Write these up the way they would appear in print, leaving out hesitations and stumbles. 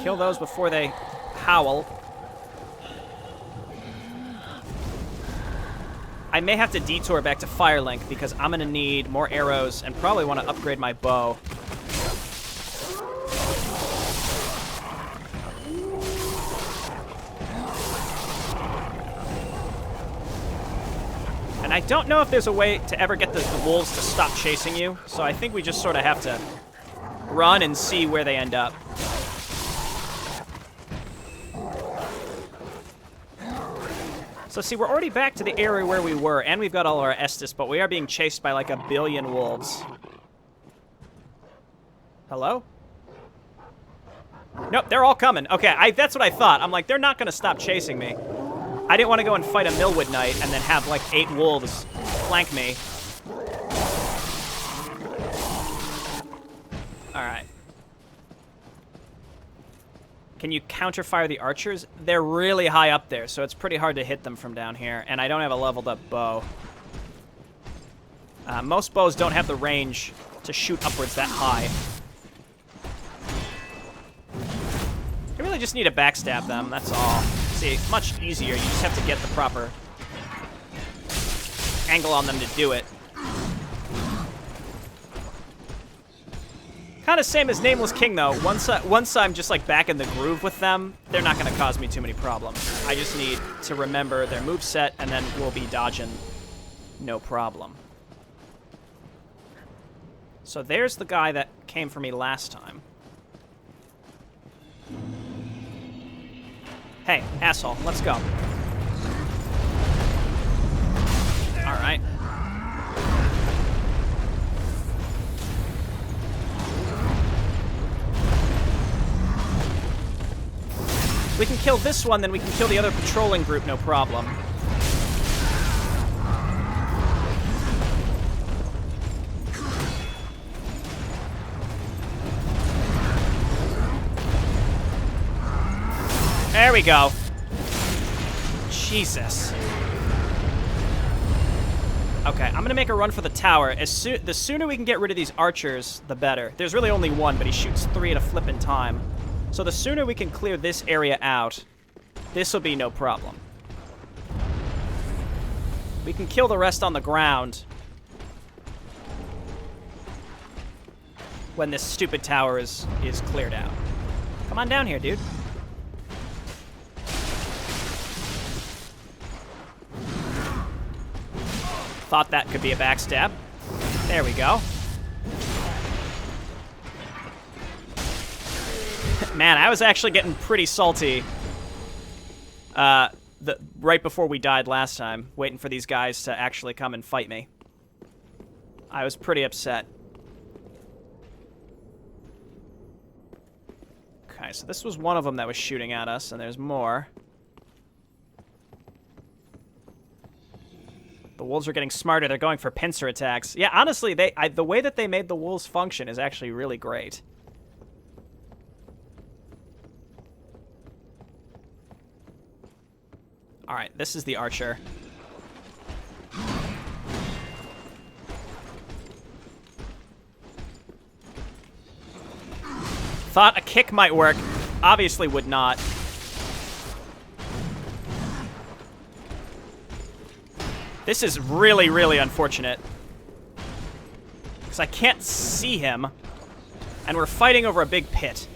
Kill those before they howl. I may have to detour back to Firelink because I'm going to need more arrows and probably want to upgrade my bow. And I don't know if there's a way to ever get the wolves to stop chasing you, so I think we just sort of have to run and see where they end up. So see, we're already back to the area where we were, and we've got all our Estus, but we are being chased by like 1 billion wolves. Hello? Nope, they're all coming. Okay, that's what I thought. I'm like, they're not going to stop chasing me. I didn't want to go and fight a Millwood Knight and then have like 8 wolves flank me. Alright. Can you counterfire the archers? They're really high up there, so it's pretty hard to hit them from down here. And I don't have a leveled up bow. Most bows don't have the range to shoot upwards that high. I really just need to backstab them, that's all. See, much easier. You just have to get the proper angle on them to do it. Kind of same as Nameless King, though. Once I'm just, like, back in the groove with them, they're not going to cause me too many problems. I just need to remember their moveset, and then we'll be dodging no problem. So there's the guy that came for me last time. Hey, asshole, let's go. All right. We can kill this one, then we can kill the other patrolling group, no problem. There we go. Jesus. Okay, I'm gonna make a run for the tower. The sooner we can get rid of these archers, the better. There's really only one, but he shoots 3 at a flippin' time. So the sooner we can clear this area out, this will be no problem. We can kill the rest on the ground when this stupid tower is cleared out. Come on down here, dude. Thought that could be a backstab. There we go. Man, I was actually getting pretty salty right before we died last time, waiting for these guys to actually come and fight me. I was pretty upset. Okay, so this was one of them that was shooting at us, and there's more. The wolves are getting smarter. They're going for pincer attacks. Yeah, honestly, the way that they made the wolves function is actually really great. All right, this is the archer. Thought a kick might work. Obviously would not. This is really, really unfortunate. Because I can't see him. And we're fighting over a big pit.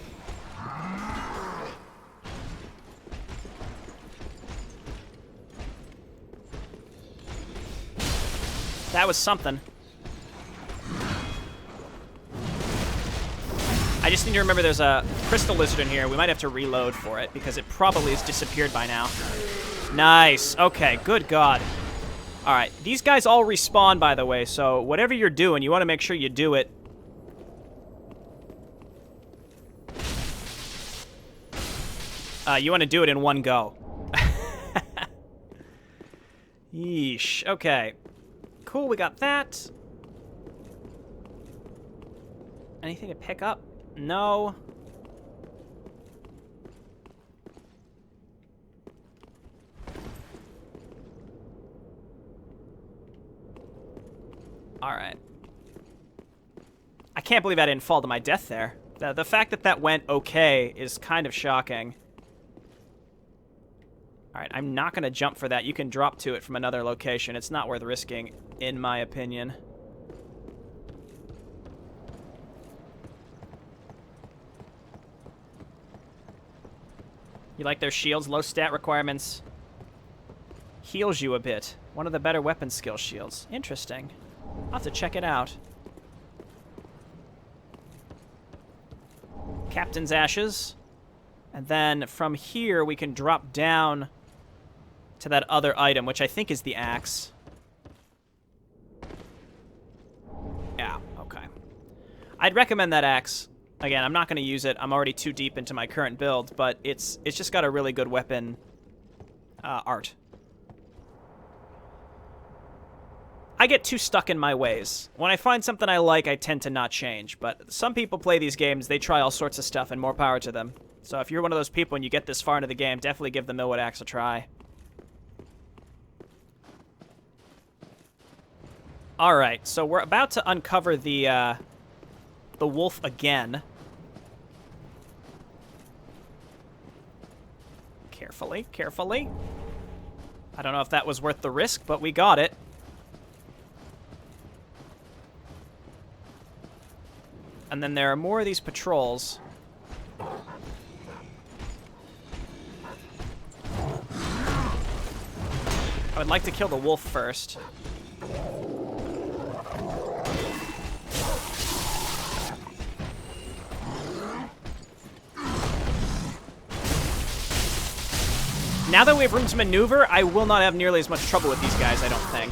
That was something. I just need to remember there's a crystal lizard in here. We might have to reload for it because it probably has disappeared by now. Nice. Okay, good God. All right, these guys all respawn, by the way, so whatever you're doing, you want to make sure you do it. You want to do it in one go. Yeesh. Okay. Cool, we got that. Anything to pick up? No. All right. I can't believe I didn't fall to my death there. The fact that that went okay is kind of shocking. Alright, I'm not going to jump for that. You can drop to it from another location. It's not worth risking, in my opinion. You like their shields? Low stat requirements. Heals you a bit. One of the better weapon skill shields. Interesting. I'll have to check it out. Captain's Ashes. And then from here, we can drop down to that other item, which I think is the axe. Yeah, okay. I'd recommend that axe. Again, I'm not going to use it. I'm already too deep into my current build, but it's just got a really good weapon art. I get too stuck in my ways. When I find something I like, I tend to not change. But some people play these games, they try all sorts of stuff, and more power to them. So if you're one of those people and you get this far into the game, definitely give the Millwood Axe a try. Alright, so we're about to uncover the wolf again. Carefully, carefully. I don't know if that was worth the risk, but we got it. And then there are more of these patrols. I would like to kill the wolf first. Now that we have room to maneuver, I will not have nearly as much trouble with these guys, I don't think.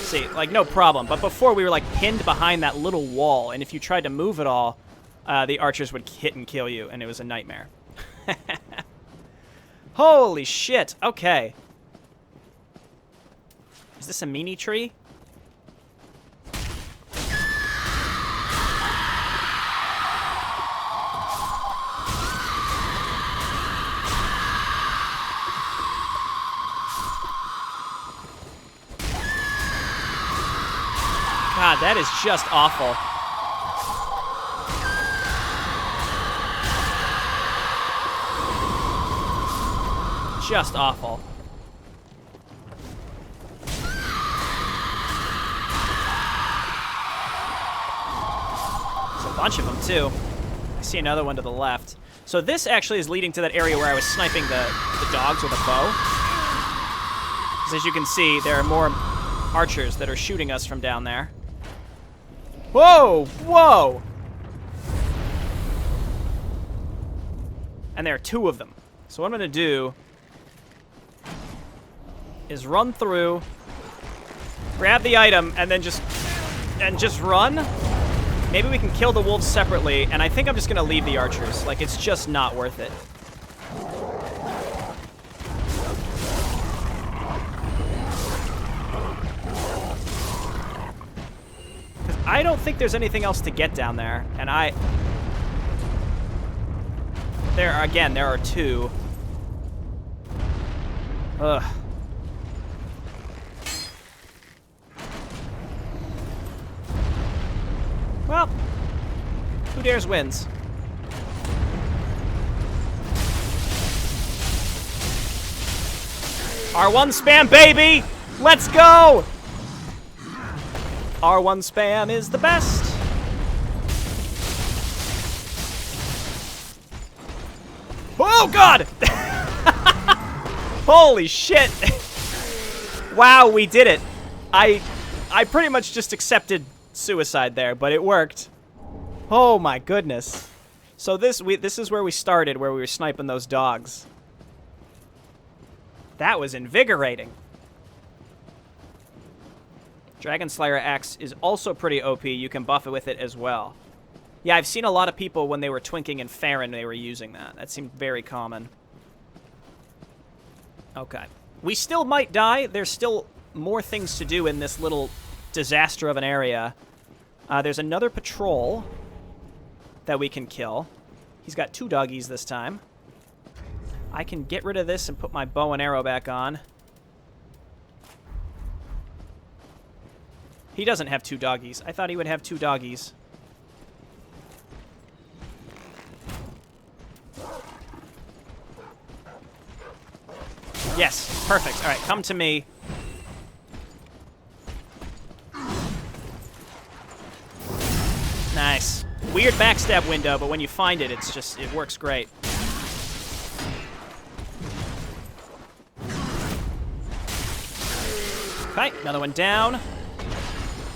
See, like, no problem. But before, we were, like, pinned behind that little wall, and if you tried to move at all, the archers would hit and kill you, and it was a nightmare. Holy shit! Okay. Is this a meanie tree? God, that is just awful. Just awful. There's a bunch of them, too. I see another one to the left. So this actually is leading to that area where I was sniping the dogs with a bow. Because as you can see, there are more archers that are shooting us from down there. Whoa! Whoa! And there are two of them. So what I'm going to do is run through, grab the item, and then just run. Maybe we can kill the wolves separately, and I think I'm just going to leave the archers. Like, it's just not worth it. I don't think there's anything else to get down there, and there are two. Ugh. Well, who dares wins. R1 spam, baby! Let's go! R1 spam is the best. Oh, God! Holy shit. Wow, we did it. I pretty much just accepted suicide there, but it worked. Oh, my goodness. So this is where we started, where we were sniping those dogs. That was invigorating. Dragon Slayer Axe is also pretty OP. You can buff it with it as well. Yeah, I've seen a lot of people when they were twinking in Farron, they were using that. That seemed very common. Okay. We still might die. There's still more things to do in this little disaster of an area. There's another patrol that we can kill. He's got two doggies this time. I can get rid of this and put my bow and arrow back on. He doesn't have two doggies. I thought he would have two doggies. Yes, perfect. All right, come to me. Nice. Weird backstab window, but when you find it, it works great. Okay, another one down.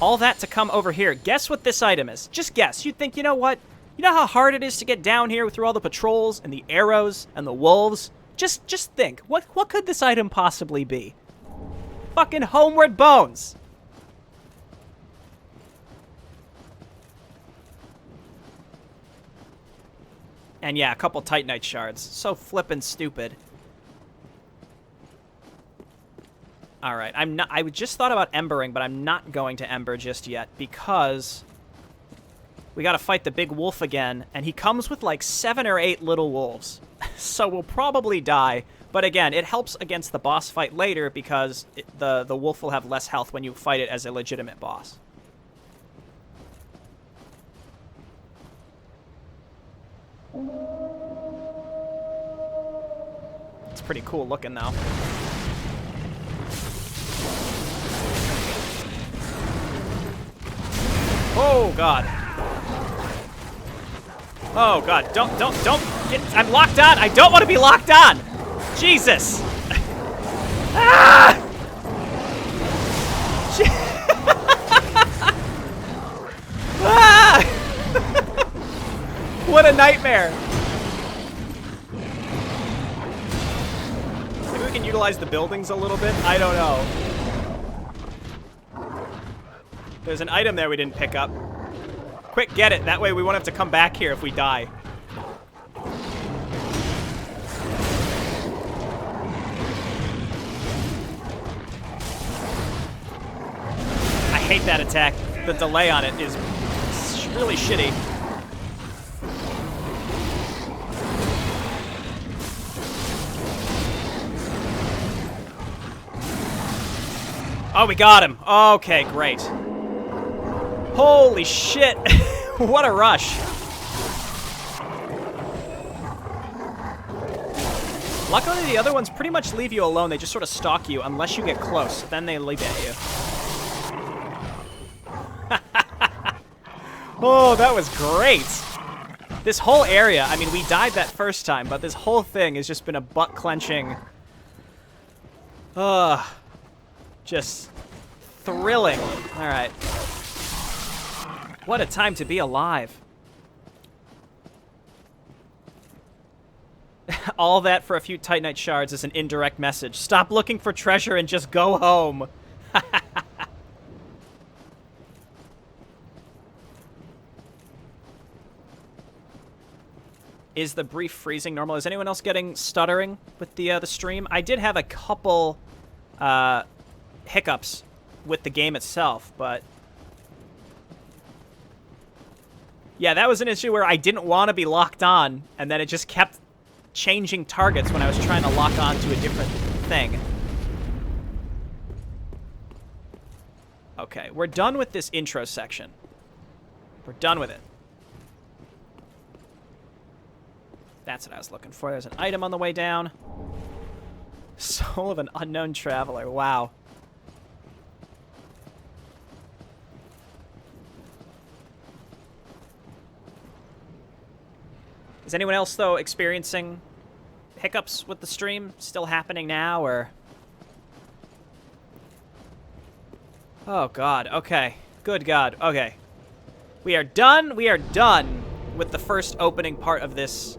All that to come over here. Guess what this item is. Just guess. You'd think, you know what? You know how hard it is to get down here through all the patrols and the arrows and the wolves? Just think. What could this item possibly be? Fucking Homeward Bones. And yeah, a couple Titanite shards. So flippin' stupid. Alright, I just thought about embering, but I'm not going to ember just yet because we gotta fight the big wolf again, and he comes with like 7 or 8 little wolves. So we'll probably die. But again, it helps against the boss fight later because the wolf will have less health when you fight it as a legitimate boss. It's pretty cool looking though. Oh god. Oh god, don't get, I'm locked on. I don't want to be locked on. Jesus. Ah! Ah! What a nightmare. Maybe we can utilize the buildings a little bit. I don't know. There's an item there we didn't pick up. Quick, get it. That way we won't have to come back here if we die. I hate that attack. The delay on it is really shitty. Oh, we got him. Okay, great. Holy shit. What a rush. Luckily, the other ones pretty much leave you alone. They just sort of stalk you unless you get close. Then they leap at you. Oh, that was great. This whole area, I mean, we died that first time, but this whole thing has just been a butt-clenching... just thrilling. All right. What a time to be alive. All that for a few Titanite shards is an indirect message. Stop looking for treasure and just go home. Is the brief freezing normal? Is anyone else getting stuttering with the stream? I did have a couple hiccups with the game itself, but yeah, that was an issue where I didn't want to be locked on, and then it just kept changing targets when I was trying to lock on to a different thing. Okay, we're done with this intro section. We're done with it. That's what I was looking for. There's an item on the way down. Soul of an unknown traveler. Wow. Is anyone else, though, experiencing hiccups with the stream? Still happening now, or...? Oh, God. Okay. Good God. Okay. We are done. We are done with the first opening part of this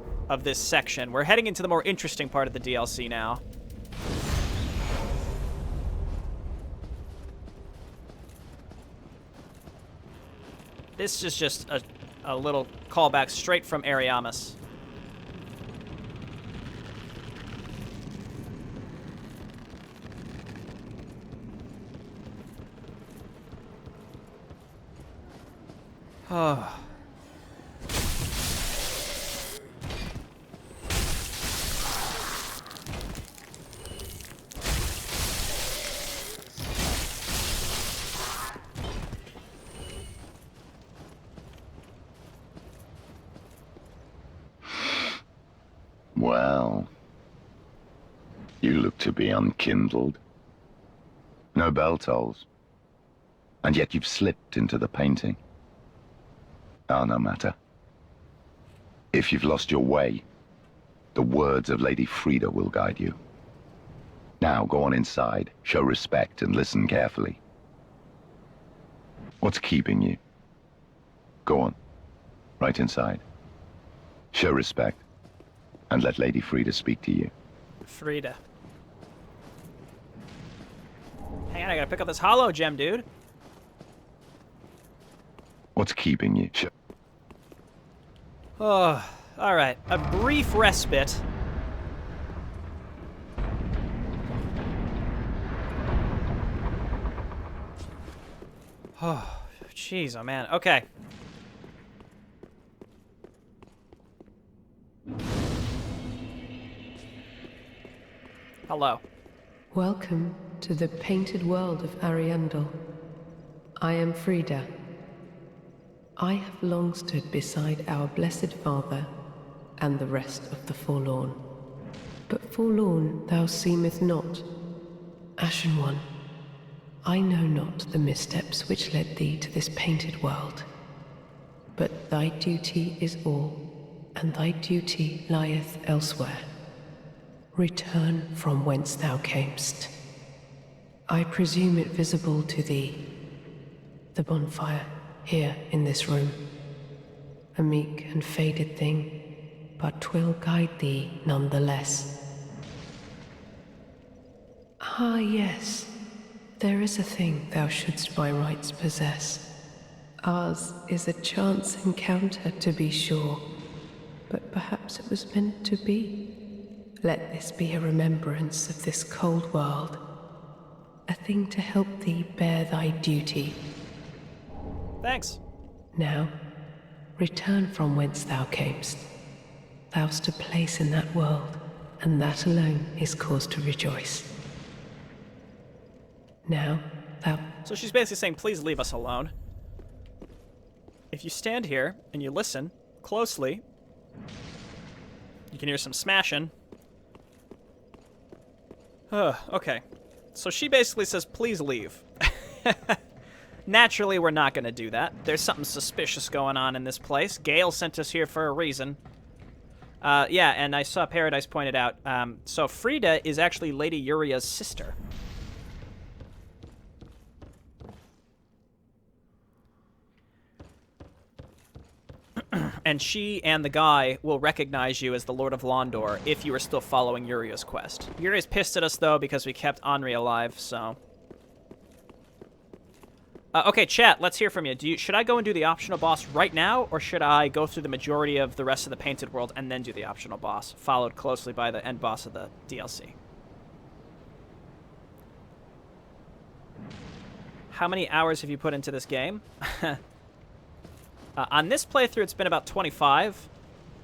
section. We're heading into the more interesting part of the DLC now. This is just a little callback straight from Ariamis. Oh. Well, you look To be unkindled. No bell tolls. And yet you've slipped into the painting. Ah, no matter. If you've lost your way, the words of Lady Frida will guide you. Now go on inside, show respect, and listen carefully. What's keeping you? Go on, right inside. Show respect, and let Lady Frida speak to you. Frida. Hang on, I gotta pick up this hollow gem, dude. What's keeping you? Oh, alright. A brief respite. Oh, jeez, oh man. Okay. Hello. Welcome to the painted world of Ariandel. I am Frida. I have long stood beside our blessed father and the rest of the forlorn. But forlorn thou seemeth not. Ashen one, I know not the missteps which led thee to this painted world. But thy duty is all, and thy duty lieth elsewhere. Return from whence thou camest. I presume it visible to thee. The bonfire, here in this room. A meek and faded thing, but 'twill guide thee nonetheless. Ah, yes. There is a thing thou shouldst by rights possess. Ours is a chance encounter, to be sure, but perhaps it was meant to be. Let this be a remembrance of this cold world, a thing to help thee bear thy duty. Thanks. Now, return from whence thou camest. Thou'st a place in that world, and that alone is cause to rejoice. Now, thou... So she's basically saying, please leave us alone. If you stand here and you listen closely, you can hear some smashing. Okay. So she basically says, please leave. Naturally, we're not going to do that. There's something suspicious going on in this place. Gale sent us here for a reason. Yeah, and I saw Paradise pointed out. So Frida is actually Lady Uria's sister. And she and the guy will recognize you as the Lord of Londor if you are still following Uria's quest. Uria's pissed at us, though, because we kept Henri alive, so... okay, chat, let's hear from you. Should I go and do the optional boss right now, or should I go through the majority of the rest of the Painted World and then do the optional boss, followed closely by the end boss of the DLC? How many hours have you put into this game? On this playthrough, it's been about 25.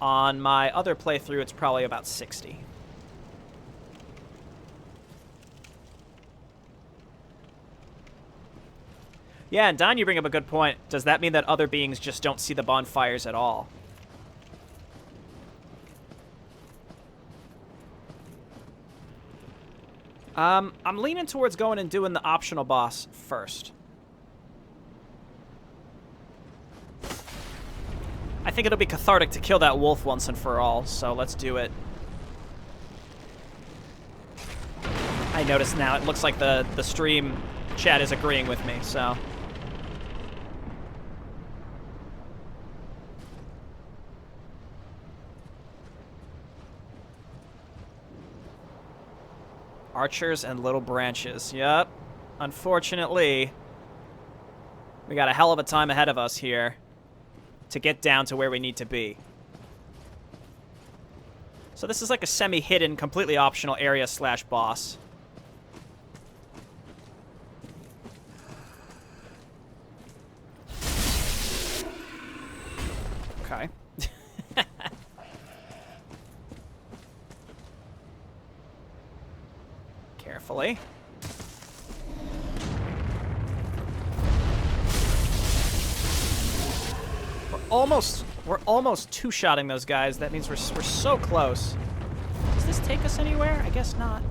On my other playthrough, it's probably about 60. Yeah, and Don, you bring up a good point. Does that mean that other beings just don't see the bonfires at all? I'm leaning towards going and doing the optional boss first. I think it'll be cathartic to kill that wolf once and for all, so let's do it. I notice now it looks like the stream chat is agreeing with me, so... Archers and little branches. Yep. Unfortunately, we got a hell of a time ahead of us here to get down to where we need to be. So this is like a semi-hidden, completely optional area slash boss. Okay. Carefully. We're almost two-shotting those guys. That means we're so close. Does this take us anywhere? I guess not.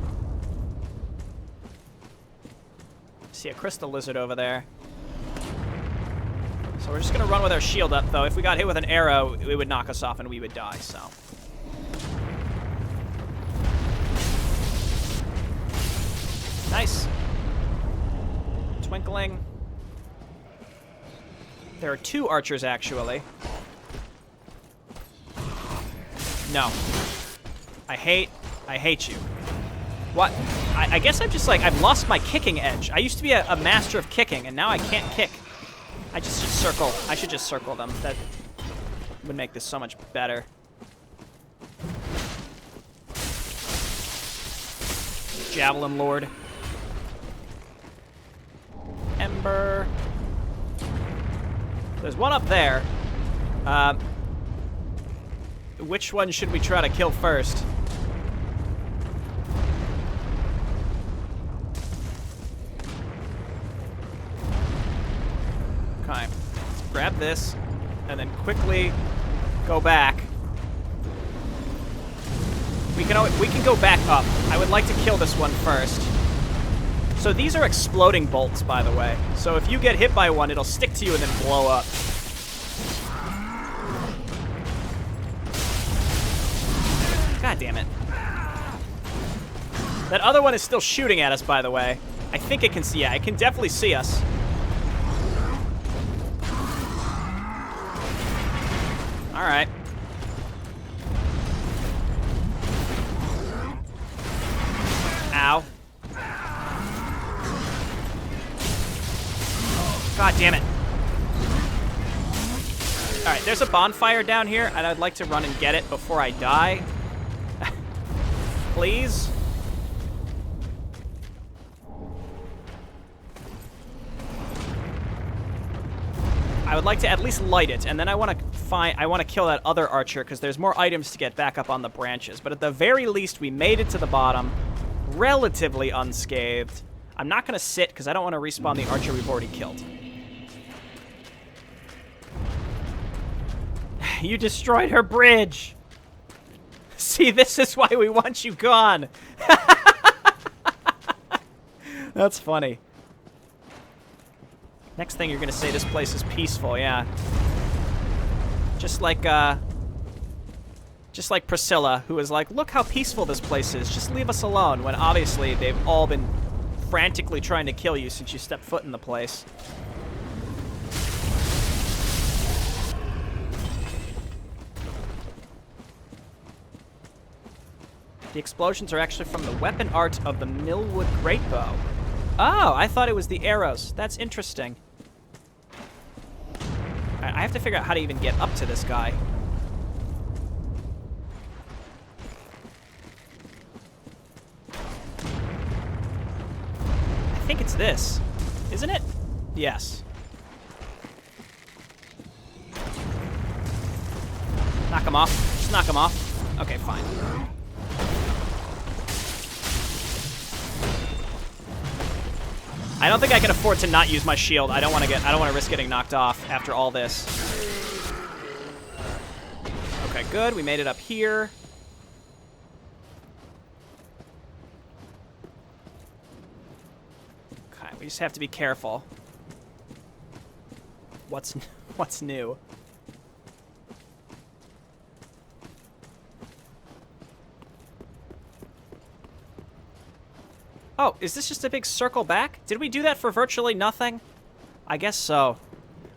See a crystal lizard over there. So we're just going to run with our shield up, though. If we got hit with an arrow, it would knock us off and we would die, so. Nice. Twinkling. There are 2 archers, actually. No. I hate you. What? I guess I'm just like, I've lost my kicking edge. I used to be a master of kicking, and now I can't kick. I just should circle. I should just circle them. That would make this so much better. Javelin Lord. Ember. There's one up there. Which one should we try to kill first? Okay. Let's grab this and then quickly go back. We can go back up. I would like to kill this one first. So these are exploding bolts, by the way. So if you get hit by one, it'll stick to you and then blow up. God damn it. That other one is still shooting at us, by the way. I think it can see, yeah, it can definitely see us. Alright. Ow. God damn it. Alright, there's a bonfire down here, and I'd like to run and get it before I die. Please? I would like to at least light it, and then I want to kill that other archer, because there's more items to get back up on the branches. But at the very least, we made it to the bottom, relatively unscathed. I'm not going to sit, because I don't want to respawn the archer we've already killed. You destroyed her bridge! See, this is why we want you gone! That's funny. Next thing you're gonna say, this place is peaceful, yeah. Just like Priscilla, who was like, look how peaceful this place is, just leave us alone, when obviously they've all been frantically trying to kill you since you stepped foot in the place. The explosions are actually from the weapon art of the Millwood Greatbow. Oh, I thought it was the arrows. That's interesting. I have to figure out how to even get up to this guy. I think it's this. Isn't it? Yes. Knock him off. Just knock him off. Okay, fine. I don't think I can afford to not use my shield. I don't want to risk getting knocked off after all this. Okay, good. We made it up here. Okay, we just have to be careful. What's new? Oh, is this just a big circle back? Did we do that for virtually nothing? I guess so.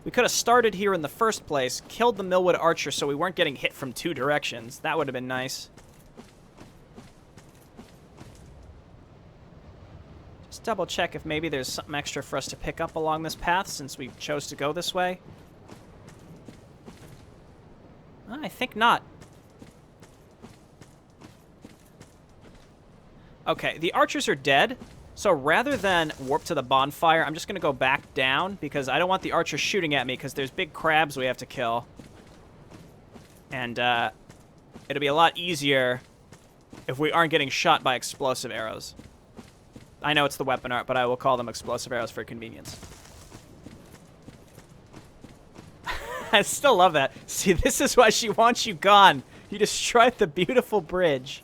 We could have started here in the first place, killed the Millwood Archer so we weren't getting hit from 2 directions. That would have been nice. Just double check if maybe there's something extra for us to pick up along this path since we chose to go this way. I think not. Okay, the archers are dead, so rather than warp to the bonfire, I'm just going to go back down because I don't want the archers shooting at me because there's big crabs we have to kill. And it'll be a lot easier if we aren't getting shot by explosive arrows. I know it's the weapon art, but I will call them explosive arrows for convenience. I still love that. See, this is why she wants you gone. You destroyed the beautiful bridge.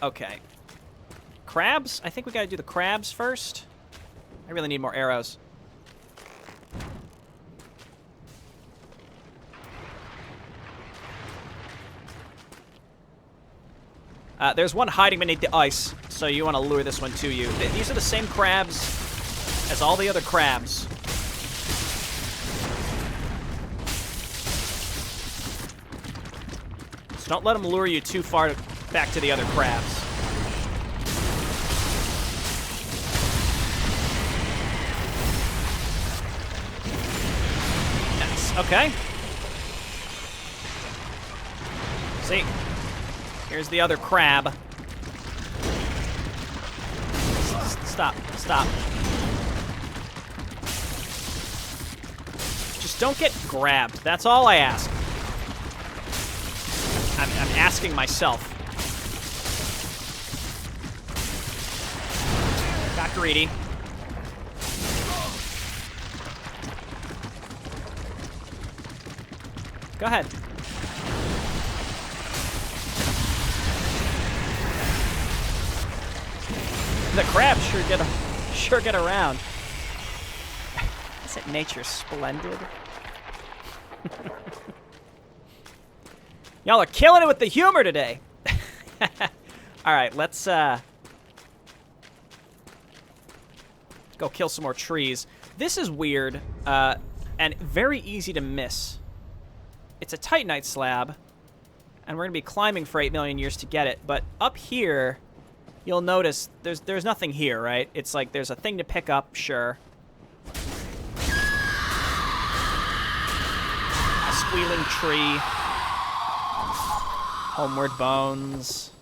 Okay. crabs? I think we gotta do the crabs first. I really need more arrows. There's one hiding beneath the ice, so you want to lure this one to you. These are the same crabs as all the other crabs. So don't let them lure you too far back to the other crabs. Nice. Okay. See? Here's the other crab. Stop. Stop. Just don't get grabbed. That's all I ask. I'm asking myself. Got greedy. Go ahead. The crabs sure get around. Isn't nature splendid? Y'all are killing it with the humor today. All right, let's go kill some more trees. This is weird and very easy to miss. It's a titanite slab, and we're gonna be climbing for 8 million years to get it. But up here, you'll notice there's nothing here, right? It's like there's a thing to pick up, sure. A squealing tree. Homeward bones.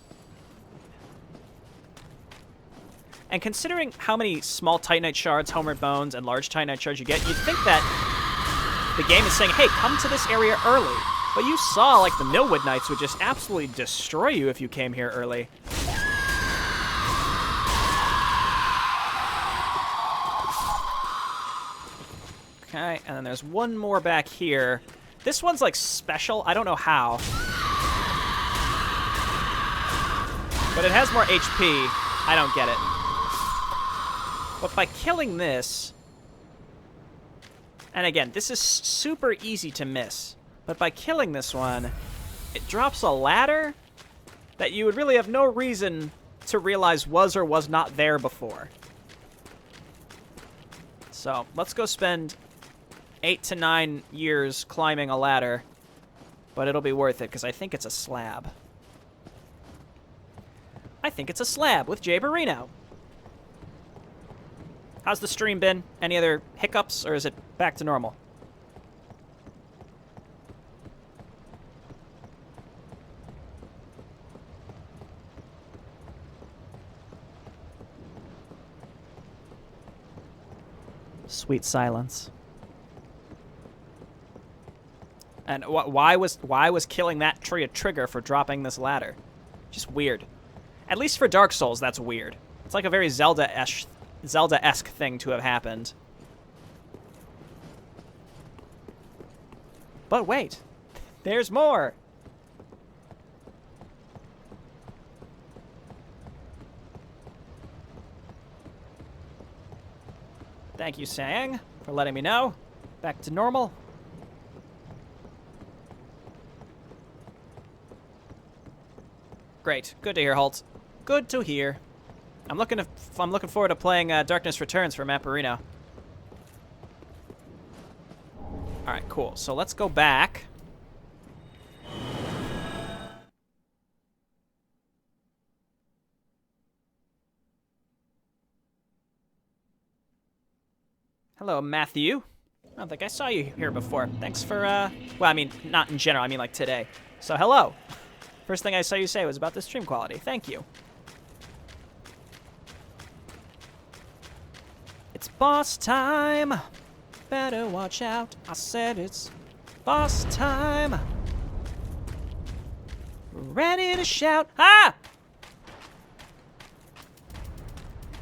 And considering how many small titanite shards, homeward bones, and large titanite shards you get, you'd think that the game is saying, hey, come to this area early. But you saw, like, the Millwood Knights would just absolutely destroy you if you came here early. Okay, and then there's one more back here. This one's, like, special. I don't know how. But it has more HP. I don't get it. But by killing this... And again, this is super easy to miss. But by killing this one, it drops a ladder that you would really have no reason to realize was or was not there before. So, let's go spend 8 to 9 years climbing a ladder. But it'll be worth it, because I think it's a slab. I think it's a slab with Jayborino. How's the stream been? Any other hiccups, or is it back to normal? Sweet silence. And why was killing that tree a trigger for dropping this ladder? Just weird. At least for Dark Souls, that's weird. It's like a very Zelda-esque thing to have happened. But wait, there's more. Thank you, Sang, for letting me know. Back to normal. Great. Good to hear, Holt. Good to hear. I'm looking forward to playing Darkness Returns for Mapperino. All right, cool. So let's go back. Hello, Matthew. I don't think I saw you here before. Thanks for, well, I mean, not in general. I mean, like, today. So, hello. First thing I saw you say was about the stream quality. Thank you. It's boss time. Better watch out. I said it's boss time. Ready to shout. Ah!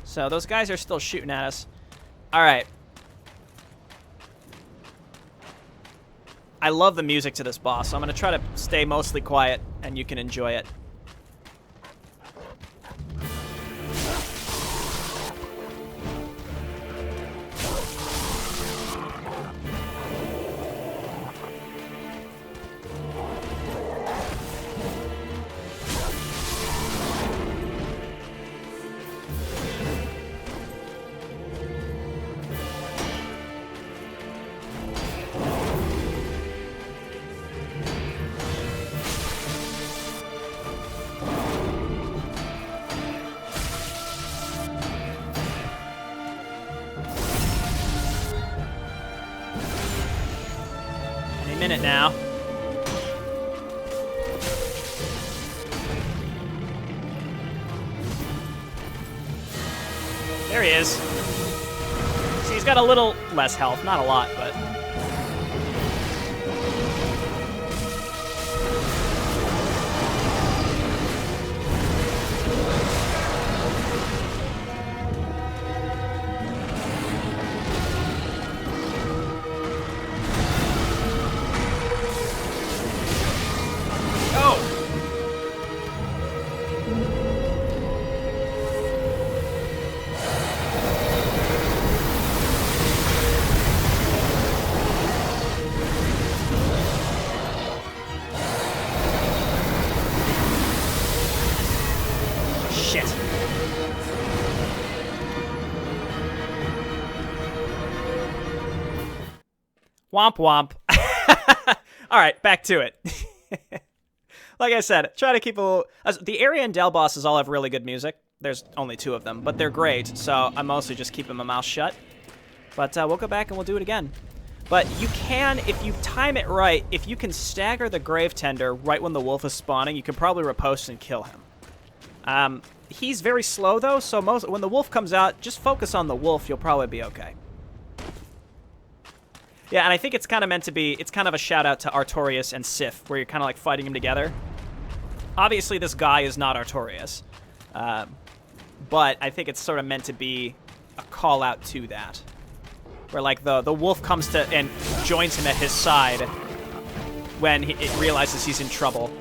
So, those guys are still shooting at us. All right. I love the music to this boss, so I'm going to try to stay mostly quiet, and you can enjoy it. minute now. There he is. See, he's got a little less health. Not a lot, but... Shit. Womp womp. Alright, back to it. Like I said, try to keep a little... The Ariandel bosses all have really good music. There's only 2 of them, but they're great, so I'm mostly just keeping my mouth shut. But we'll go back and we'll do it again. But you can, if you time it right, if you can stagger the Gravetender right when the wolf is spawning, you can probably riposte and kill him. He's very slow, though, so when the wolf comes out, just focus on the wolf, you'll probably be okay. Yeah, and I think it's kind of meant to be, it's kind of a shout-out to Artorias and Sif, where you're kind of like fighting them together. Obviously, this guy is not Artorias, but I think it's sort of meant to be a call-out to that. Where, like, the wolf comes to and joins him at his side when it realizes he's in trouble.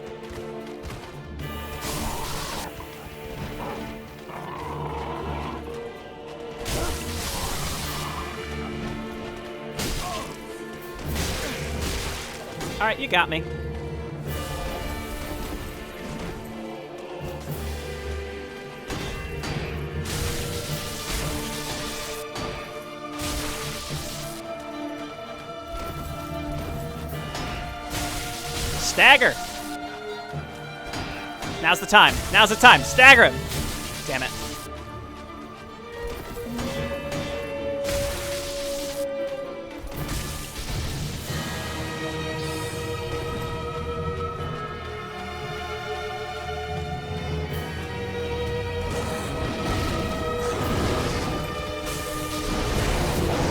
Alright, you got me. Stagger! Now's the time. Now's the time. Stagger him! Damn it.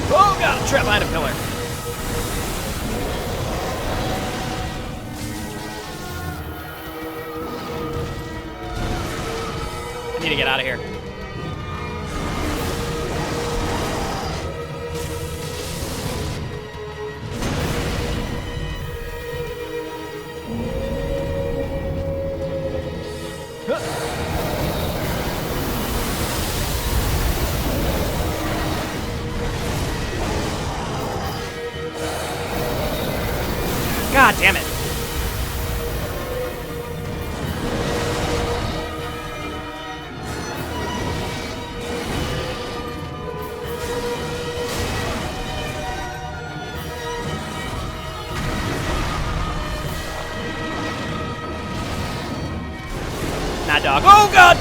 Oh god, I'm trapped behind a pillar. I need to get out of here. God damn it. Nah, dog. Oh, God!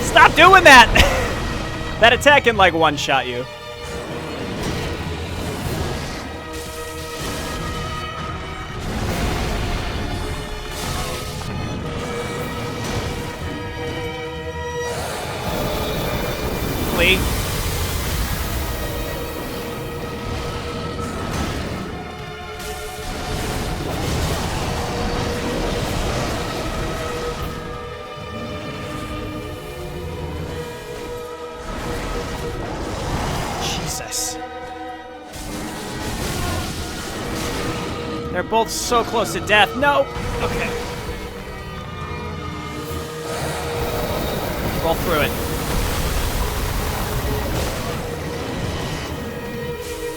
Stop doing that! That attack can, like, one-shot you. Flee. Jesus. They're both so close to death. No! Okay. Roll through it.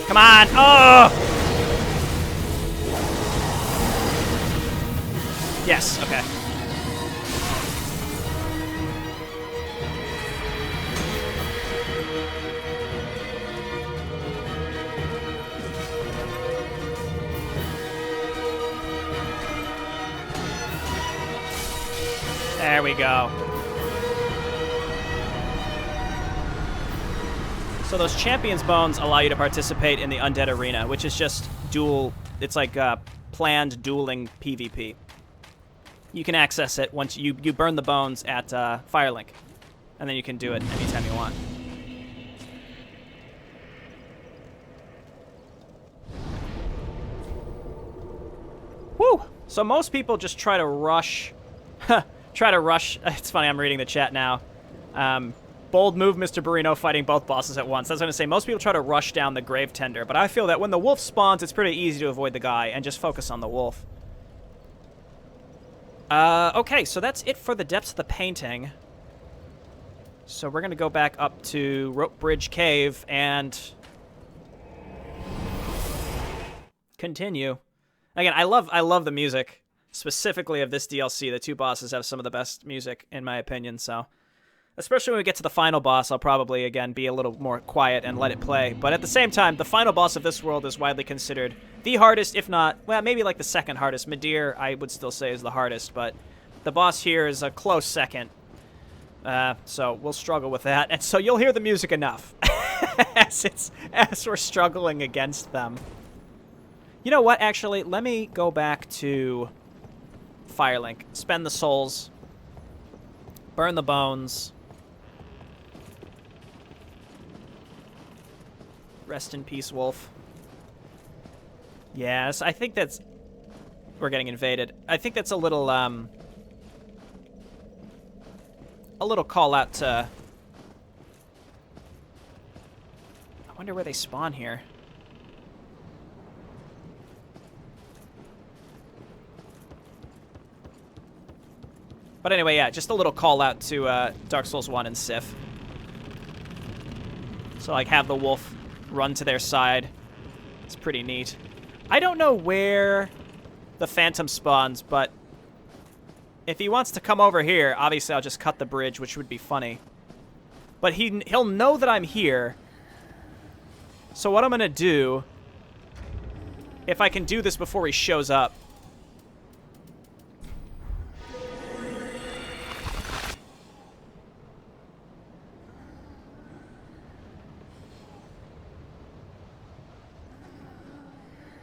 Come on! Oh! Yes, okay. There we go. So those Champions Bones allow you to participate in the Undead Arena, which is just dual... It's like planned dueling PvP. You can access it once you burn the bones at Firelink. And then you can do it anytime you want. Woo! So most people just try to rush... try to rush... It's funny, I'm reading the chat now. Bold move, Mr. Burrino, fighting both bosses at once. I was going to say, most people try to rush down the Gravetender, but I feel that when the wolf spawns, it's pretty easy to avoid the guy and just focus on the wolf. Okay, so that's it for the depths of the painting. So we're going to go back up to Rope Bridge Cave and continue. Again, I love the music, specifically of this DLC. The two bosses have some of the best music, in my opinion, so... Especially when we get to the final boss, I'll probably, again, be a little more quiet and let it play. But at the same time, the final boss of this world is widely considered the hardest, if not, well, maybe like the second hardest. Medir, I would still say, is the hardest, but the boss here is a close second. So we'll struggle with that. And so you'll hear the music enough as we're struggling against them. You know what, actually? Let me go back to Firelink. Spend the souls. Burn the bones. Rest in peace, wolf. Yes, I think that's... We're getting invaded. I think that's a little call out to... I wonder where they spawn here. But anyway, yeah, just a little call out to Dark Souls 1 and Sif. So, like, have the wolf run to their side. It's pretty neat. I don't know where the Phantom spawns, but if he wants to come over here, obviously I'll just cut the bridge, which would be funny. But he'll know that I'm here. So what I'm going to do, if I can do this before he shows up,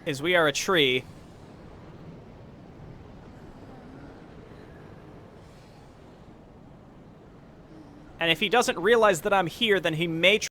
is we are a tree. And if he doesn't realize that I'm here, then he may